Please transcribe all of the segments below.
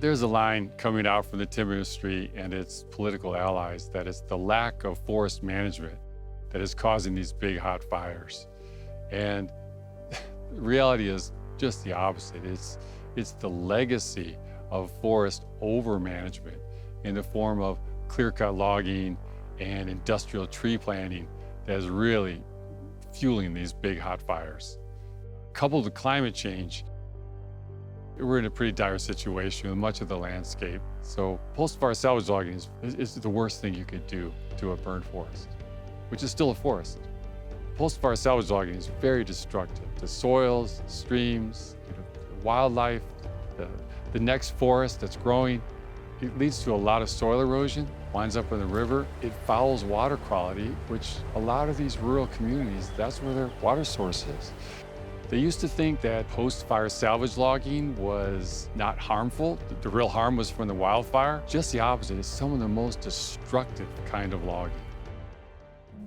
There's a line coming out from the timber industry and its political allies that it's the lack of forest management that is causing these big hot fires. And the reality is just the opposite. It's the legacy of forest overmanagement in the form of clear-cut logging and industrial tree planting that is really fueling these big hot fires. Coupled with climate change, we're in a pretty dire situation with much of the landscape. So post-fire salvage logging is the worst thing you could do to a burned forest, which is still a forest. Post-fire salvage logging is very destructive to soils, streams, wildlife, the next forest that's growing. It leads to a lot of soil erosion, winds up in the river. It fouls water quality, which a lot of these rural communities, that's where their water source is. They used to think that post-fire salvage logging was not harmful. The real harm was from the wildfire. Just the opposite. It's some of the most destructive kind of logging.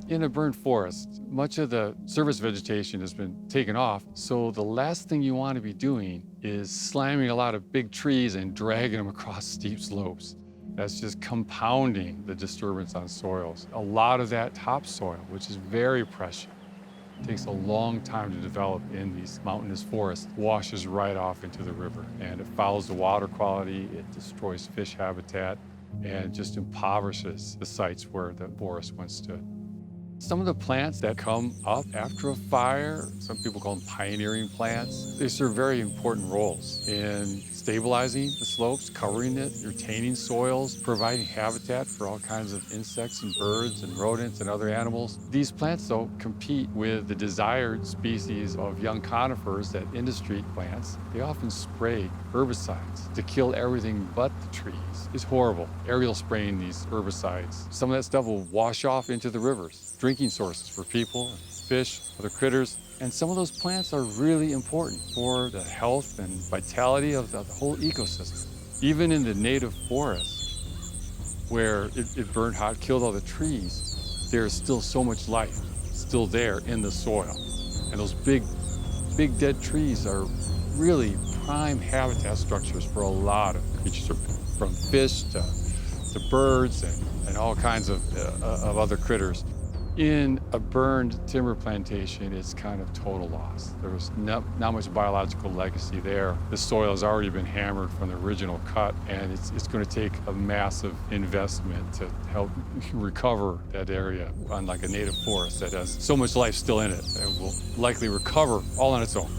In a burned forest, much of the surface vegetation has been taken off, so the last thing you want to be doing is slamming a lot of big trees and dragging them across steep slopes. That's just compounding the disturbance on soils. A lot of that topsoil, which is very precious, takes a long time to develop in these mountainous forests, washes right off into the river, and it fouls the water quality, it destroys fish habitat, and just impoverishes the sites where the forest once stood. Some of the plants that come up after a fire, some people call them pioneering plants, they serve very important roles in stabilizing the slopes, covering it, retaining soils, providing habitat for all kinds of insects and birds and rodents and other animals. These plants, though, compete with the desired species of young conifers that industry plants. They often spray herbicides to kill everything but the trees. It's horrible, aerial spraying these herbicides. Some of that stuff will wash off into the rivers, drinking sources for people, fish, other critters. And some of those plants are really important for the health and vitality of the whole ecosystem. Even in the native forest, where it burned hot, killed all the trees, there's still so much life still there in the soil. And those big dead trees are really prime habitat structures for a lot of creatures, from fish to birds and all kinds of other critters. In a burned timber plantation, it's kind of total loss. There's not much biological legacy there. The soil has already been hammered from the original cut, and it's going to take a massive investment to help recover that area, unlike a native forest that has so much life still in it and will likely recover all on its own.